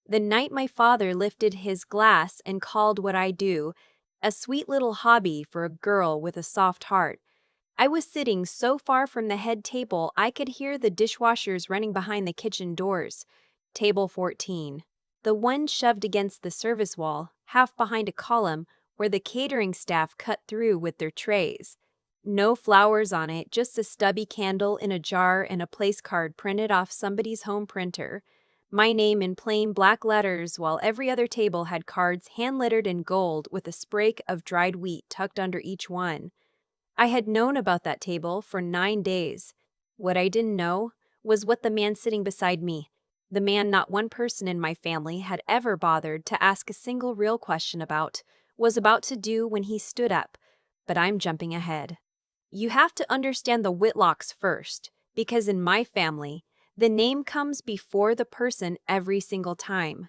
The night my father lifted his glass and called what I do a sweet little hobby for a girl with a soft heart. I was sitting so far from the head table I could hear the dishwashers running behind the kitchen doors. Table 14. The one shoved against the service wall, half behind a column, where the catering staff cut through with their trays. No flowers on it, just a stubby candle in a jar and a place card printed off somebody's home printer. My name in plain black letters, while every other table had cards hand-lettered in gold with a sprig of dried wheat tucked under each one. I had known about that table for 9 days. What I didn't know was what the man sitting beside me, the man not one person in my family had ever bothered to ask a single real question about, was about to do when he stood up. But I'm jumping ahead. You have to understand the Whitlocks first, because in my family, the name comes before the person every single time.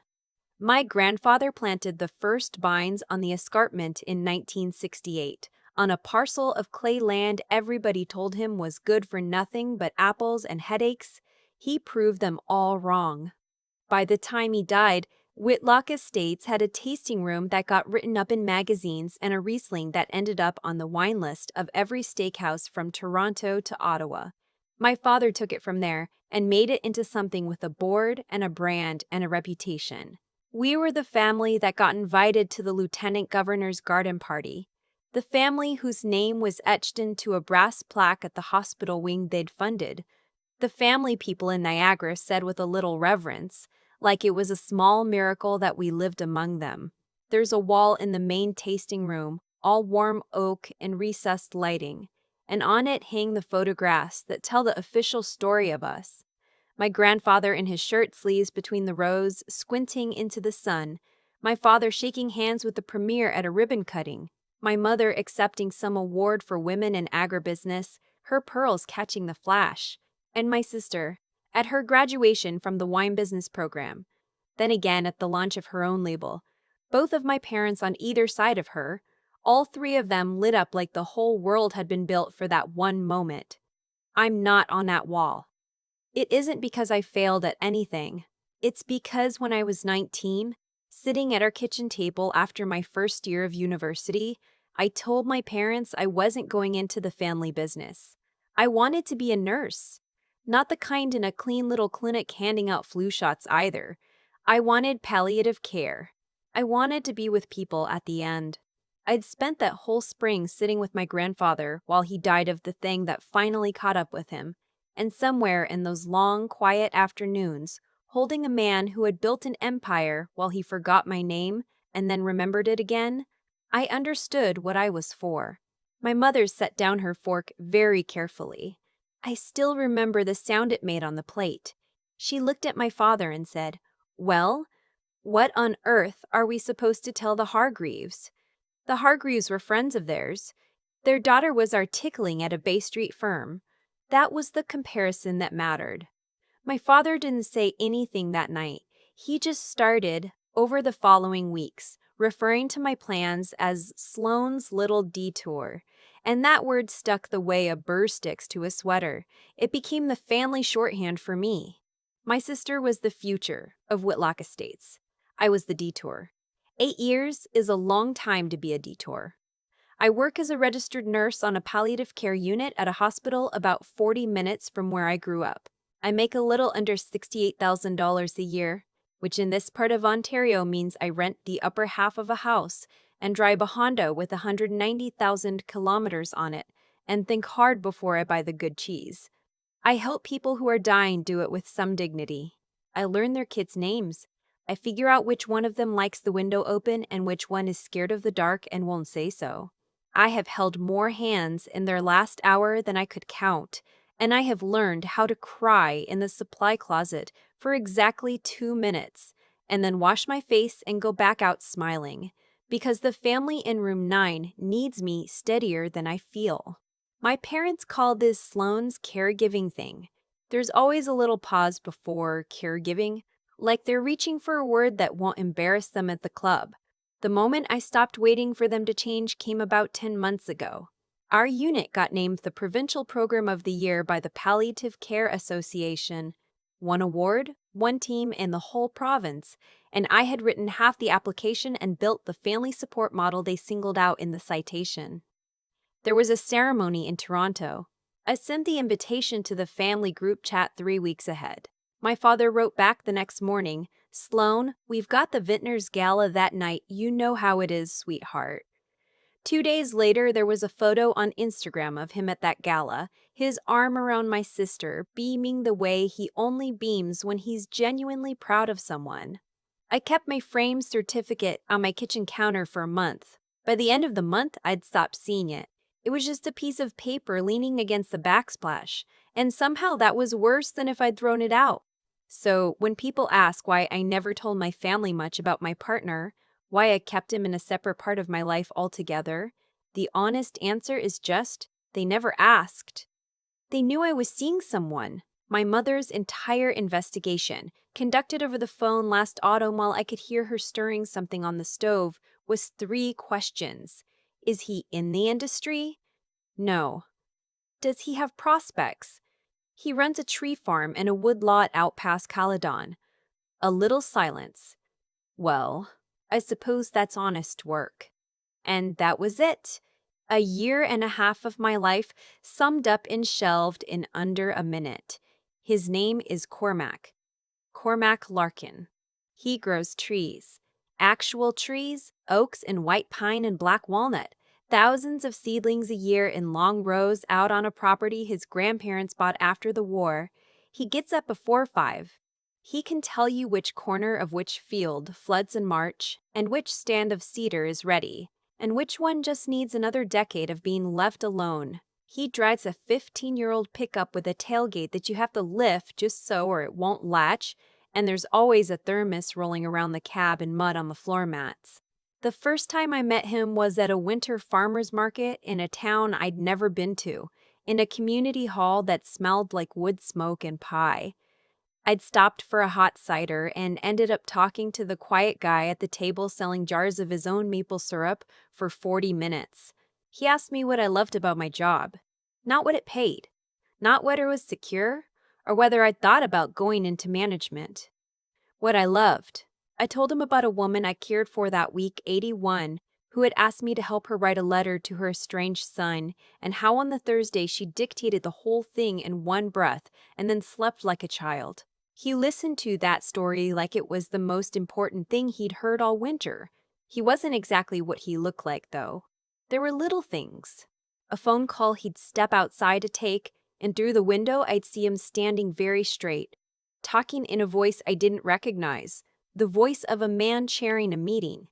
My grandfather planted the first vines on the escarpment in 1968, on a parcel of clay land everybody told him was good for nothing but apples and headaches. He proved them all wrong. By the time he died, Whitlock Estates had a tasting room that got written up in magazines and a Riesling that ended up on the wine list of every steakhouse from Toronto to Ottawa. My father took it from there and made it into something with a board and a brand and a reputation. We were the family that got invited to the lieutenant governor's garden party, the family whose name was etched into a brass plaque at the hospital wing they'd funded. The family people in Niagara said with a little reverence, like it was a small miracle that we lived among them. There's a wall in the main tasting room, all warm oak and recessed lighting, and on it hang the photographs that tell the official story of us. My grandfather in his shirt sleeves between the rows, squinting into the sun. My father shaking hands with the premier at a ribbon cutting. My mother accepting some award for women in agribusiness, her pearls catching the flash. And my sister, at her graduation from the wine business program. Then again at the launch of her own label. Both of my parents on either side of her, all three of them lit up like the whole world had been built for that one moment. I'm not on that wall. It isn't because I failed at anything. It's because when I was 19, sitting at our kitchen table after my first year of university, I told my parents I wasn't going into the family business. I wanted to be a nurse. Not the kind in a clean little clinic handing out flu shots either. I wanted palliative care. I wanted to be with people at the end. I'd spent that whole spring sitting with my grandfather while he died of the thing that finally caught up with him. And somewhere in those long, quiet afternoons, holding a man who had built an empire while he forgot my name and then remembered it again, I understood what I was for. My mother set down her fork very carefully. I still remember the sound it made on the plate. She looked at my father and said, "Well, what on earth are we supposed to tell the Hargreaves?" The Hargreaves were friends of theirs. Their daughter was articling at a Bay Street firm. That was the comparison that mattered. My father didn't say anything that night. He just started, over the following weeks, referring to my plans as Sloane's little detour. And that word stuck the way a burr sticks to a sweater. It became the family shorthand for me. My sister was the future of Whitlock Estates. I was the detour. 8 years is a long time to be a detour. I work as a registered nurse on a palliative care unit at a hospital about 40 minutes from where I grew up. I make a little under $68,000 a year, which in this part of Ontario means I rent the upper half of a house and drive a Honda with 190,000 kilometers on it and think hard before I buy the good cheese. I help people who are dying do it with some dignity. I learn their kids' names. I figure out which one of them likes the window open and which one is scared of the dark and won't say so. I have held more hands in their last hour than I could count, and I have learned how to cry in the supply closet for exactly 2 minutes, and then wash my face and go back out smiling, because the family in room 9 needs me steadier than I feel. My parents call this Sloane's caregiving thing. There's always a little pause before caregiving, like they're reaching for a word that won't embarrass them at the club. The moment I stopped waiting for them to change came about 10 months ago. Our unit got named the Provincial Program of the Year by the Palliative Care Association. one award, one team in the whole province, and I had written half the application and built the family support model they singled out in the citation. There was a ceremony in Toronto. I sent the invitation to the family group chat 3 weeks ahead. My father wrote back the next morning, "Sloan, we've got the Vintners Gala that night. You know how it is, sweetheart." 2 days later, there was a photo on Instagram of him at that gala, his arm around my sister, beaming the way he only beams when he's genuinely proud of someone. I kept my framed certificate on my kitchen counter for a month. By the end of the month, I'd stopped seeing it. It was just a piece of paper leaning against the backsplash, and somehow that was worse than if I'd thrown it out. So, when people ask why I never told my family much about my partner, why I kept him in a separate part of my life altogether, the honest answer is just, they never asked. They knew I was seeing someone. My mother's entire investigation, conducted over the phone last autumn while I could hear her stirring something on the stove, was 3 questions. Is he in the industry? No. Does he have prospects? He runs a tree farm and a woodlot out past Caledon. A little silence. Well, I suppose that's honest work. And that was it. A year and a half of my life summed up and shelved in under a minute. His name is Cormac Larkin. He grows trees. Actual trees, oaks and white pine and black walnut. Thousands of seedlings a year in long rows out on a property his grandparents bought after the war. He gets up before 5. He can tell you which corner of which field floods in March and which stand of cedar is ready, and which one just needs another decade of being left alone. He drives a 15-year-old pickup with a tailgate that you have to lift just so or it won't latch, and there's always a thermos rolling around the cab and mud on the floor mats. The first time I met him was at a winter farmer's market in a town I'd never been to, in a community hall that smelled like wood smoke and pie. I'd stopped for a hot cider and ended up talking to the quiet guy at the table selling jars of his own maple syrup for 40 minutes. He asked me what I loved about my job, not what it paid, not whether it was secure, or whether I'd thought about going into management. What I loved. I told him about a woman I cared for that week, 81, who had asked me to help her write a letter to her estranged son, and how on the Thursday she dictated the whole thing in one breath and then slept like a child. He listened to that story like it was the most important thing he'd heard all winter. He wasn't exactly what he looked like, though. There were little things. A phone call he'd step outside to take, and through the window I'd see him standing very straight, talking in a voice I didn't recognize, the voice of a man chairing a meeting.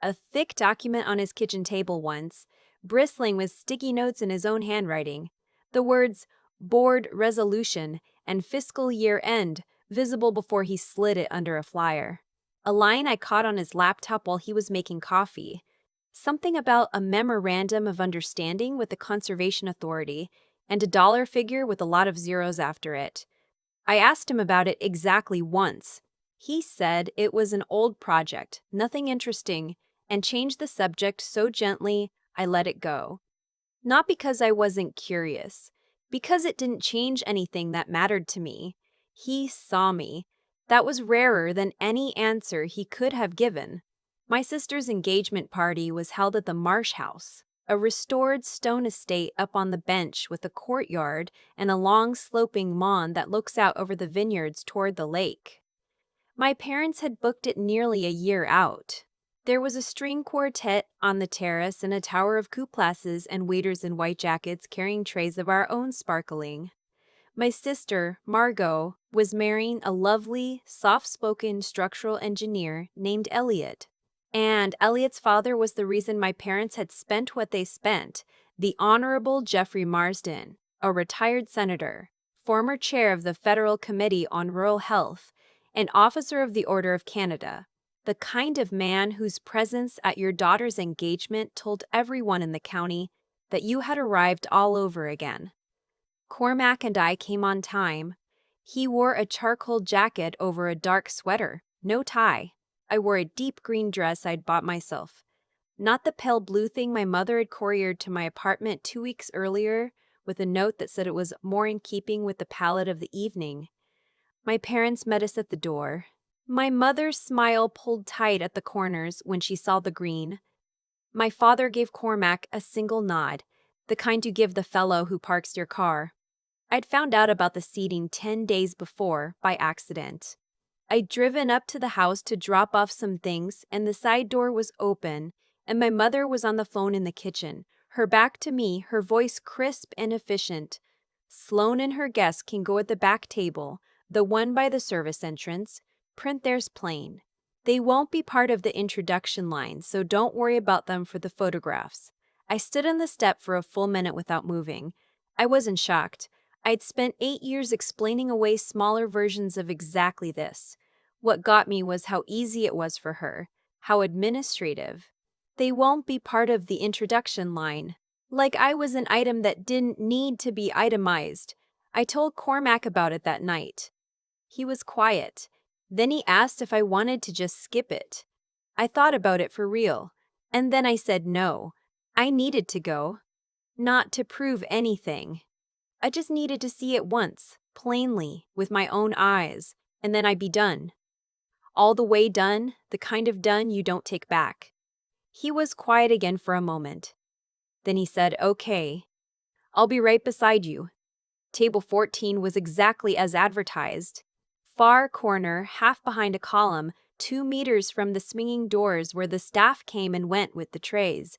A thick document on his kitchen table once, bristling with sticky notes in his own handwriting. The words, "Board Resolution" and "Fiscal Year End" visible before he slid it under a flyer. A line I caught on his laptop while he was making coffee. Something about a memorandum of understanding with the Conservation Authority and a dollar figure with a lot of zeros after it. I asked him about it exactly once. He said it was an old project, nothing interesting, and changed the subject so gently I let it go. Not because I wasn't curious, because it didn't change anything that mattered to me. He saw me. That was rarer than any answer he could have given. My sister's engagement party was held at the Marsh House, a restored stone estate up on the bench with a courtyard and a long sloping lawn that looks out over the vineyards toward the lake. My parents had booked it nearly a year out. There was a string quartet on the terrace and a tower of couplasses and waiters in white jackets carrying trays of our own sparkling. My sister, Margot, was marrying a lovely, soft-spoken structural engineer named Elliot. And Elliot's father was the reason my parents had spent what they spent, the Honorable Jeffrey Marsden, a retired senator, former chair of the Federal Committee on Rural Health, an officer of the Order of Canada, the kind of man whose presence at your daughter's engagement told everyone in the county that you had arrived all over again. Cormac and I came on time. He wore a charcoal jacket over a dark sweater, no tie. I wore a deep green dress I'd bought myself. Not the pale blue thing my mother had couriered to my apartment 2 weeks earlier with a note that said it was more in keeping with the palette of the evening. My parents met us at the door. My mother's smile pulled tight at the corners when she saw the green. My father gave Cormac a single nod, the kind you give the fellow who parks your car. I'd found out about the seating 10 days before, by accident. I'd driven up to the house to drop off some things, and the side door was open, and my mother was on the phone in the kitchen, her back to me, her voice crisp and efficient. Sloane and her guests can go at the back table, the one by the service entrance. Print there's plain. They won't be part of the introduction line, so don't worry about them for the photographs. I stood on the step for a full minute without moving. I wasn't shocked. I'd spent 8 years explaining away smaller versions of exactly this. What got me was how easy it was for her, how administrative. They won't be part of the introduction line. Like I was an item that didn't need to be itemized. I told Cormac about it that night. He was quiet. Then he asked if I wanted to just skip it. I thought about it for real. And then I said no. I needed to go. Not to prove anything. I just needed to see it once, plainly, with my own eyes, and then I'd be done. All the way done, the kind of done you don't take back. He was quiet again for a moment. Then he said, "Okay, I'll be right beside you." Table 14 was exactly as advertised. Far corner, half behind a column, 2 meters from the swinging doors where the staff came and went with the trays.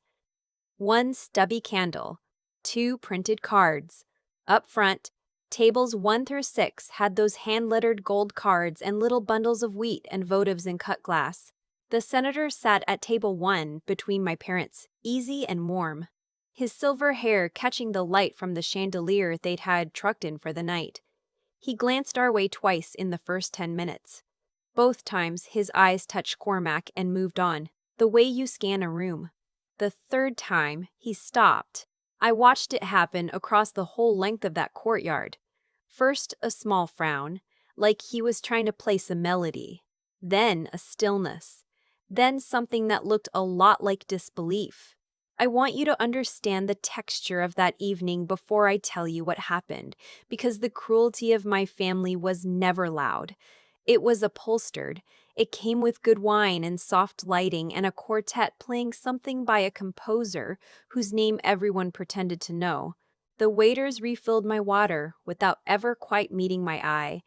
1 stubby candle, 2 printed cards. Up front, tables 1 through 6 had those hand-lettered gold cards and little bundles of wheat and votives in cut glass. The senator sat at table 1 between my parents, easy and warm, his silver hair catching the light from the chandelier they'd had trucked in for the night. He glanced our way twice in the first 10 minutes. Both times, his eyes touched Cormac and moved on, the way you scan a room. The third time, he stopped. I watched it happen across the whole length of that courtyard. First, a small frown, like he was trying to place a melody. Then, a stillness. Then something that looked a lot like disbelief. I want you to understand the texture of that evening before I tell you what happened, because the cruelty of my family was never loud. It was upholstered. It came with good wine and soft lighting and a quartet playing something by a composer whose name everyone pretended to know. The waiters refilled my water without ever quite meeting my eye,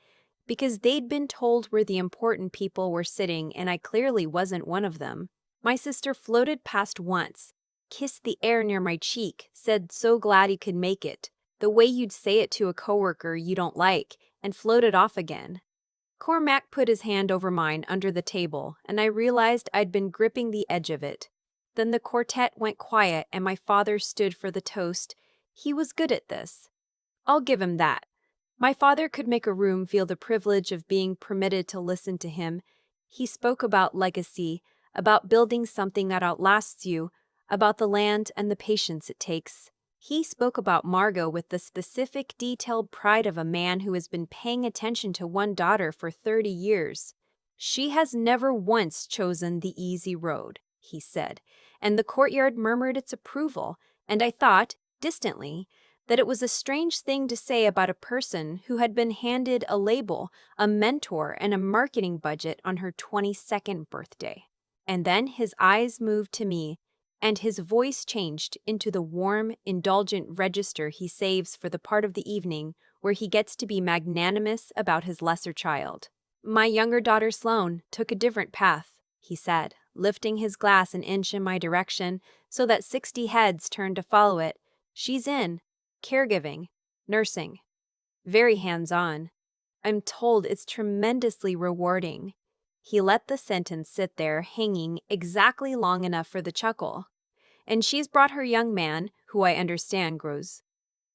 because they'd been told where the important people were sitting and I clearly wasn't one of them. My sister floated past once, kissed the air near my cheek, said so glad he could make it, the way you'd say it to a coworker you don't like, and floated off again. Cormac put his hand over mine under the table, and I realized I'd been gripping the edge of it. Then the quartet went quiet and my father stood for the toast. He was good at this. I'll give him that. My father could make a room feel the privilege of being permitted to listen to him. He spoke about legacy, about building something that outlasts you, about the land and the patience it takes. He spoke about Margot with the specific, detailed pride of a man who has been paying attention to one daughter for 30 years. She has never once chosen the easy road, he said, and the courtyard murmured its approval, and I thought, distantly, that it was a strange thing to say about a person who had been handed a label, a mentor, and a marketing budget on her 22nd birthday. And then his eyes moved to me, and his voice changed into the warm, indulgent register he saves for the part of the evening where he gets to be magnanimous about his lesser child. "My younger daughter Sloane took a different path," he said, lifting his glass an inch in my direction so that 60 heads turned to follow it. "She's in caregiving, nursing, very hands-on. I'm told it's tremendously rewarding." He let the sentence sit there, hanging exactly long enough for the chuckle. "And she's brought her young man, who I understand grows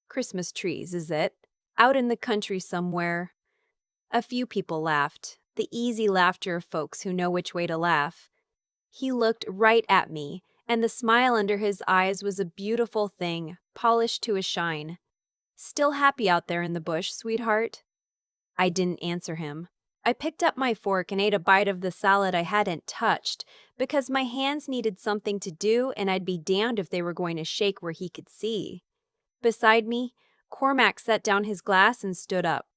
Christmas trees, is it? Out in the country somewhere." A few people laughed, the easy laughter of folks who know which way to laugh. He looked right at me, and the smile under his eyes was a beautiful thing, polished to a shine. "Still happy out there in the bush, sweetheart?" I didn't answer him. I picked up my fork and ate a bite of the salad I hadn't touched, because my hands needed something to do and I'd be damned if they were going to shake where he could see. Beside me, Cormac set down his glass and stood up.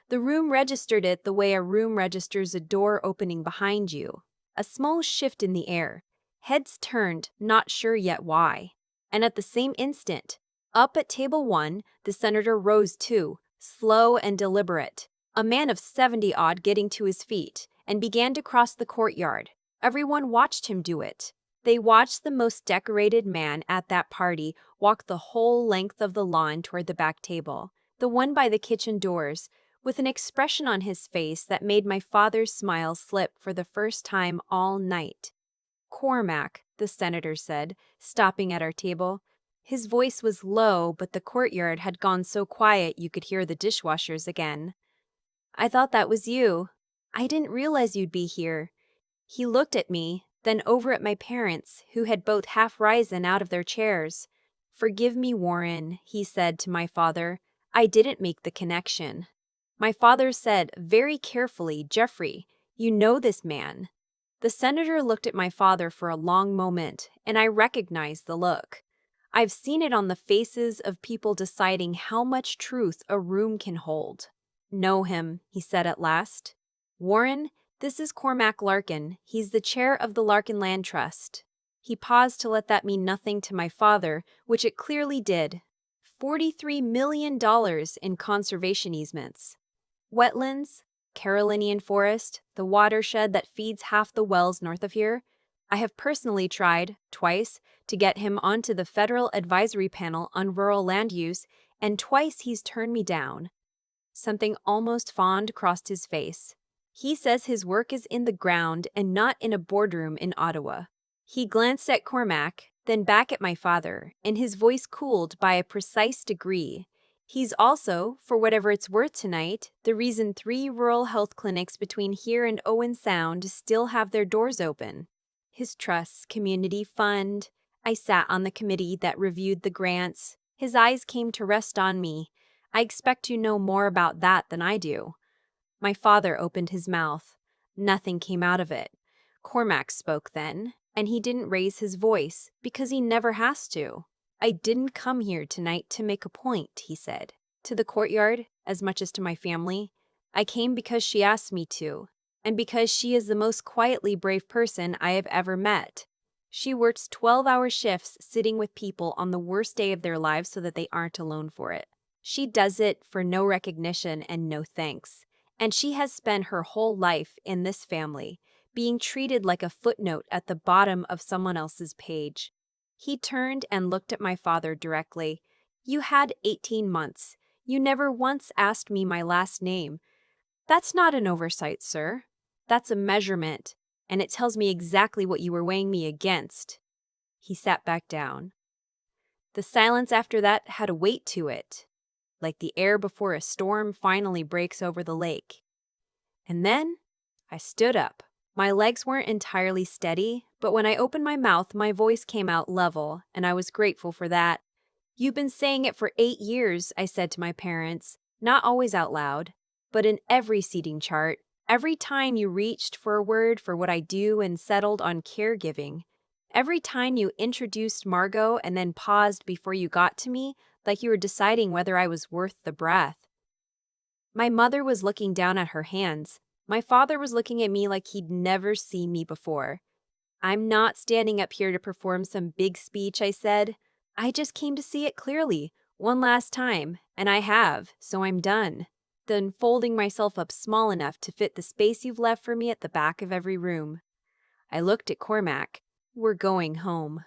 The room registered it the way a room registers a door opening behind you. A small shift in the air. Heads turned, not sure yet why. And at the same instant, up at table 1, the senator rose too, slow and deliberate. A man of 70-odd getting to his feet, and began to cross the courtyard. Everyone watched him do it. They watched the most decorated man at that party walk the whole length of the lawn toward the back table, the one by the kitchen doors, with an expression on his face that made my father's smile slip for the first time all night. "Cormac," the senator said, stopping at our table. His voice was low, but the courtyard had gone so quiet you could hear the dishwashers again. "I thought that was you. I didn't realize you'd be here." He looked at me, then over at my parents, who had both half risen out of their chairs. "Forgive me, Warren," he said to my father. "I didn't make the connection." My father said very carefully, "Jeffrey, you know this man." The senator looked at my father for a long moment, and I recognized the look. I've seen it on the faces of people deciding how much truth a room can hold. "Know him," he said at last. "Warren, this is Cormac Larkin. He's the chair of the Larkin Land Trust." He paused to let that mean nothing to my father, which it clearly did. $43 million in conservation easements. Wetlands, Carolinian Forest, the watershed that feeds half the wells north of here. I have personally tried, twice, to get him onto the Federal Advisory Panel on Rural Land Use, and twice he's turned me down. Something almost fond crossed his face. He says his work is in the ground and not in a boardroom in Ottawa. He glanced at Cormac, then back at my father, and his voice cooled by a precise degree. He's also, for whatever it's worth tonight, the reason 3 rural health clinics between here and Owen Sound still have their doors open. His trust's community fund. I sat on the committee that reviewed the grants. His eyes came to rest on me. "I expect you know more about that than I do." My father opened his mouth. Nothing came out of it. Cormac spoke then, and he didn't raise his voice, because he never has to. "I didn't come here tonight to make a point," he said. "To the courtyard, as much as to my family. I came because she asked me to, and because she is the most quietly brave person I have ever met. She works 12-hour shifts sitting with people on the worst day of their lives so that they aren't alone for it. She does it for no recognition and no thanks. And she has spent her whole life in this family, being treated like a footnote at the bottom of someone else's page." He turned and looked at my father directly. "You had 18 months. You never once asked me my last name. That's not an oversight, sir. That's a measurement, and it tells me exactly what you were weighing me against." He sat back down. The silence after that had a weight to it, like the air before a storm finally breaks over the lake. And then I stood up. My legs weren't entirely steady, but when I opened my mouth, my voice came out level, and I was grateful for that. "You've been saying it for 8 years," I said to my parents, not always out loud, but in every seating chart, every time you reached for a word for what I do and settled on caregiving. Every time you introduced Margot and then paused before you got to me, like you were deciding whether I was worth the breath. My mother was looking down at her hands. My father was looking at me like he'd never seen me before. "I'm not standing up here to perform some big speech," I said. "I just came to see it clearly, one last time, and I have, so I'm done. Then folding myself up small enough to fit the space you've left for me at the back of every room." I looked at Cormac. "We're going home."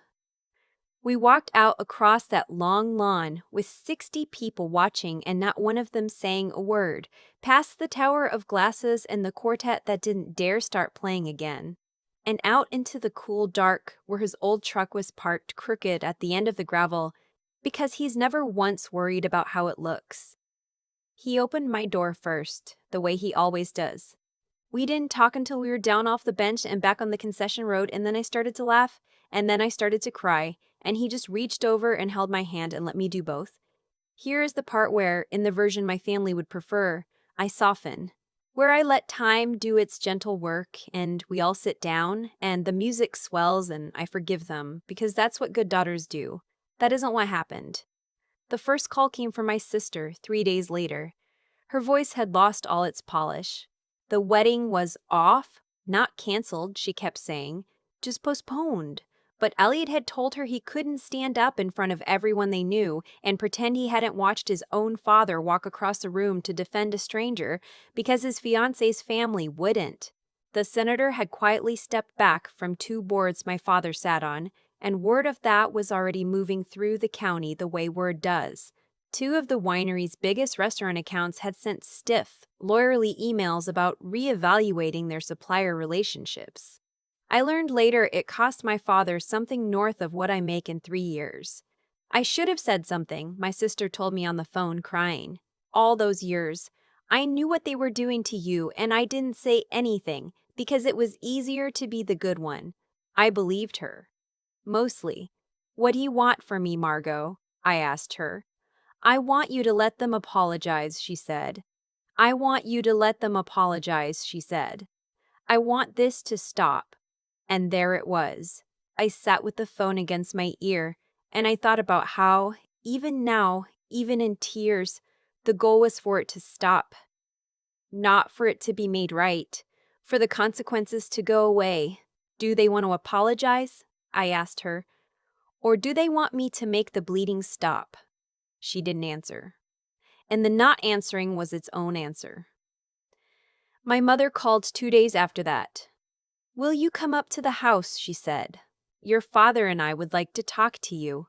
We walked out across that long lawn with 60 people watching and not one of them saying a word, past the tower of glasses and the quartet that didn't dare start playing again, and out into the cool dark where his old truck was parked crooked at the end of the gravel, because he's never once worried about how it looks. He opened my door first, the way he always does. We didn't talk until we were down off the bench and back on the concession road, and then I started to laugh, and then I started to cry, and he just reached over and held my hand and let me do both. Here is the part where, in the version my family would prefer, I soften, where I let time do its gentle work, and we all sit down, and the music swells, and I forgive them, because that's what good daughters do. That isn't what happened. The first call came from my sister 3 days later. Her voice had lost all its polish. The wedding was off, not canceled, she kept saying, just postponed. But Elliot had told her he couldn't stand up in front of everyone they knew and pretend he hadn't watched his own father walk across a room to defend a stranger because his fiance's family wouldn't. The senator had quietly stepped back from 2 boards my father sat on, and word of that was already moving through the county the way word does. 2 of the winery's biggest restaurant accounts had sent stiff, lawyerly emails about reevaluating their supplier relationships. I learned later it cost my father something north of what I make in 3 years. I should have said something, my sister told me on the phone, crying. All those years. I knew what they were doing to you, and I didn't say anything because it was easier to be the good one. I believed her. Mostly. What do you want from me, Margot? I asked her. I want you to let them apologize, she said. I want you to let them apologize, she said. I want this to stop. And there it was. I sat with the phone against my ear, and I thought about how, even now, even in tears, the goal was for it to stop. Not for it to be made right, for the consequences to go away. Do they want to apologize? I asked her. Or do they want me to make the bleeding stop? She didn't answer. And the not answering was its own answer. My mother called 2 days after that. Will you come up to the house, she said. Your father and I would like to talk to you.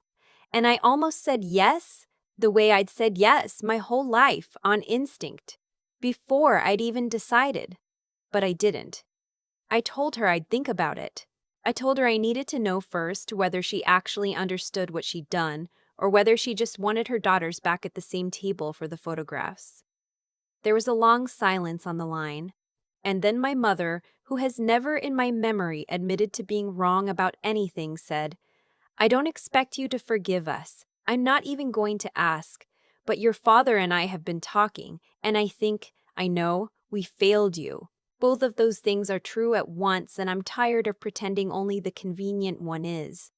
And I almost said yes, the way I'd said yes my whole life, on instinct, before I'd even decided. But I didn't. I told her I'd think about it. I told her I needed to know first whether she actually understood what she'd done, or whether she just wanted her daughters back at the same table for the photographs. There was a long silence on the line. And then my mother, who has never in my memory admitted to being wrong about anything, said, I don't expect you to forgive us. I'm not even going to ask. But your father and I have been talking, and I know, we failed you. Both of those things are true at once, and I'm tired of pretending only the convenient one is.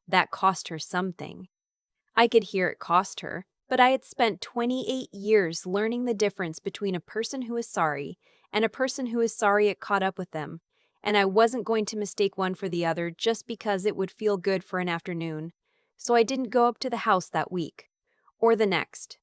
That cost her something. I could hear it cost her, but I had spent 28 years learning the difference between a person who is sorry and a person who is sorry it caught up with them, and I wasn't going to mistake one for the other just because it would feel good for an afternoon. So I didn't go up to the house that week, or the next.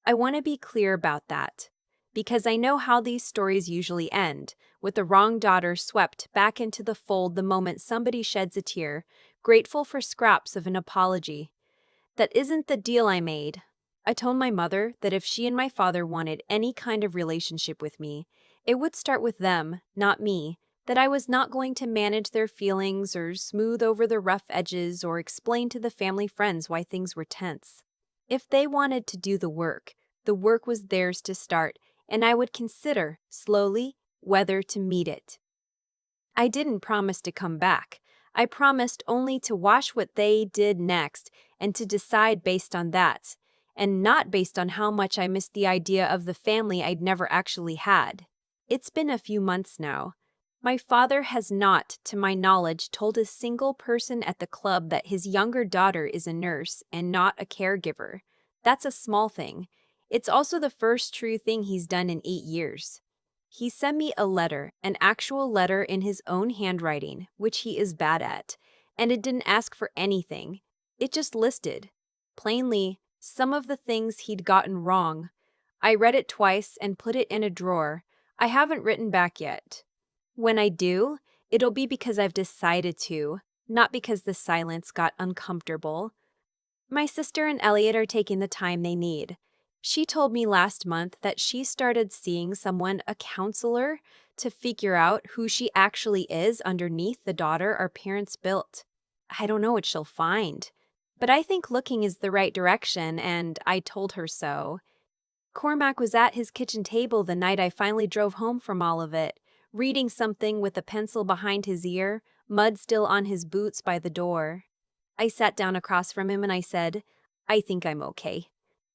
I want to be clear about that, because I know how these stories usually end, with the wrong daughter swept back into the fold the moment somebody sheds a tear, grateful for scraps of an apology. That isn't the deal I made. I told my mother that if she and my father wanted any kind of relationship with me, it would start with them, not me, that I was not going to manage their feelings or smooth over the rough edges or explain to the family friends why things were tense. If they wanted to do the work was theirs to start, and I would consider, slowly, whether to meet it. I didn't promise to come back. I promised only to watch what they did next and to decide based on that, and not based on how much I missed the idea of the family I'd never actually had. It's been a few months now. My father has not, to my knowledge, told a single person at the club that his younger daughter is a nurse and not a caregiver. That's a small thing. It's also the first true thing he's done in 8 years. He sent me a letter, an actual letter in his own handwriting, which he is bad at, and it didn't ask for anything. It just listed, plainly, some of the things he'd gotten wrong. I read it twice and put it in a drawer. I haven't written back yet. When I do, it'll be because I've decided to, not because the silence got uncomfortable. My sister and Elliot are taking the time they need. She told me last month that she started seeing someone, a counselor, to figure out who she actually is underneath the daughter our parents built. I don't know what she'll find, but I think looking is the right direction, and I told her so. Cormac was at his kitchen table the night I finally drove home from all of it, reading something with a pencil behind his ear, mud still on his boots by the door. I sat down across from him and I said, I think I'm okay.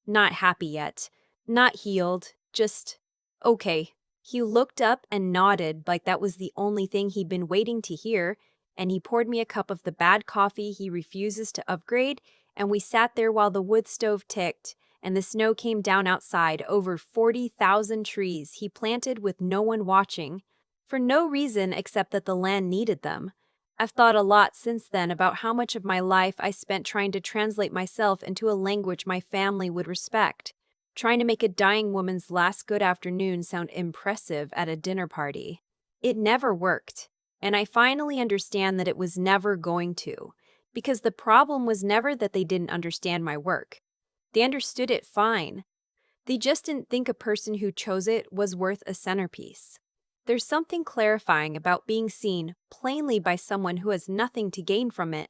Not happy yet. Not healed. Just okay. He looked up and nodded like that was the only thing he'd been waiting to hear, and he poured me a cup of the bad coffee he refuses to upgrade, and we sat there while the wood stove ticked, and the snow came down outside over 40,000 trees he planted with no one watching, for no reason except that the land needed them. I've thought a lot since then about how much of my life I spent trying to translate myself into a language my family would respect, trying to make a dying woman's last good afternoon sound impressive at a dinner party. It never worked, and I finally understand that it was never going to, because the problem was never that they didn't understand my work. They understood it fine. They just didn't think a person who chose it was worth a centerpiece. There's something clarifying about being seen plainly by someone who has nothing to gain from it.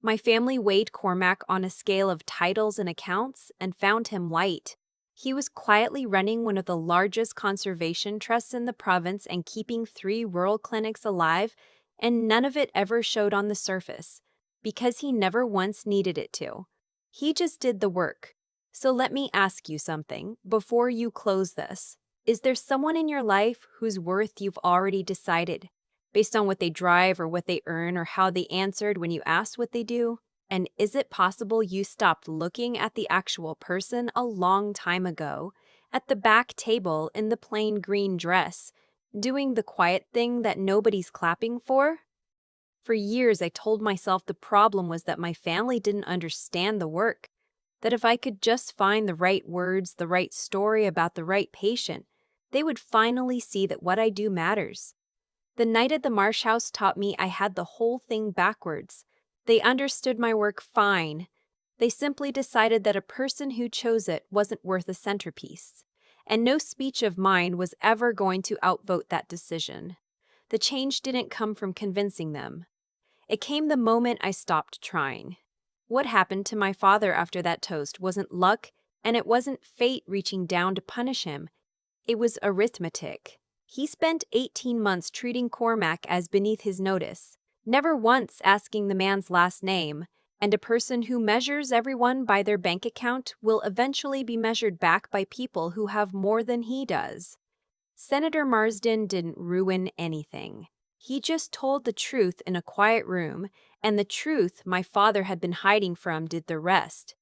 My family weighed Cormac on a scale of titles and accounts and found him light. He was quietly running one of the largest conservation trusts in the province and keeping 3 rural clinics alive, and none of it ever showed on the surface, because he never once needed it to. He just did the work. So let me ask you something before you close this. Is there someone in your life whose worth you've already decided, based on what they drive or what they earn or how they answered when you asked what they do? And is it possible you stopped looking at the actual person a long time ago, at the back table in the plain green dress, doing the quiet thing that nobody's clapping for? For years, I told myself the problem was that my family didn't understand the work, that if I could just find the right words, the right story about the right patient, they would finally see that what I do matters. The night at the Marsh House taught me I had the whole thing backwards. They understood my work fine. They simply decided that a person who chose it wasn't worth a centerpiece. And no speech of mine was ever going to outvote that decision. The change didn't come from convincing them. It came the moment I stopped trying. What happened to my father after that toast wasn't luck, and it wasn't fate reaching down to punish him. It was arithmetic. He spent 18 months treating Cormac as beneath his notice, never once asking the man's last name, and a person who measures everyone by their bank account will eventually be measured back by people who have more than he does. Senator Marsden didn't ruin anything. He just told the truth in a quiet room, and the truth my father had been hiding from did the rest.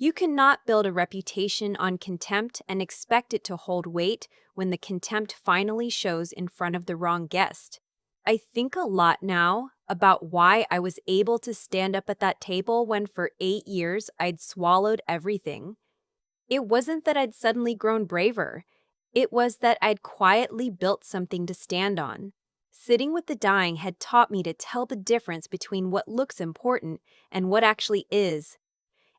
You cannot build a reputation on contempt and expect it to hold weight when the contempt finally shows in front of the wrong guest. I think a lot now about why I was able to stand up at that table when for 8 years I'd swallowed everything. It wasn't that I'd suddenly grown braver. It was that I'd quietly built something to stand on. Sitting with the dying had taught me to tell the difference between what looks important and what actually is.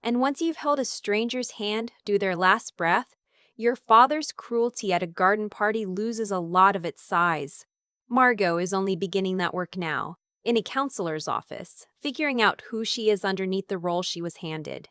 And once you've held a stranger's hand through their last breath, your father's cruelty at a garden party loses a lot of its size. Margot is only beginning that work now, in a counselor's office, figuring out who she is underneath the role she was handed.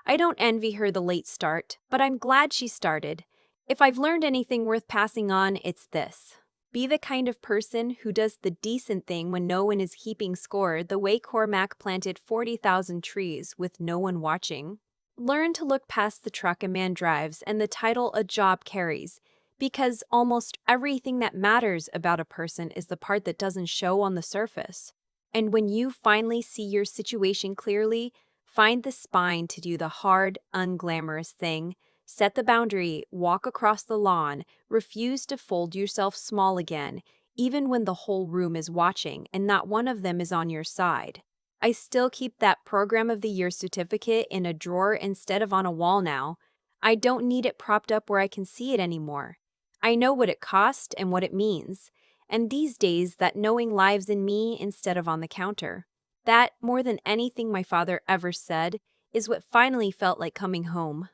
I don't envy her the late start, but I'm glad she started. If I've learned anything worth passing on, it's this. Be the kind of person who does the decent thing when no one is keeping score, the way Cormac planted 40,000 trees with no one watching. Learn to look past the truck a man drives and the title a job carries, because almost everything that matters about a person is the part that doesn't show on the surface. And when you finally see your situation clearly, find the spine to do the hard, unglamorous thing. Set the boundary, walk across the lawn, refuse to fold yourself small again, even when the whole room is watching and not one of them is on your side. I still keep that Program of the Year certificate in a drawer instead of on a wall now. I don't need it propped up where I can see it anymore. I know what it cost and what it means, and these days that knowing lives in me instead of on the counter. That, more than anything my father ever said, is what finally felt like coming home.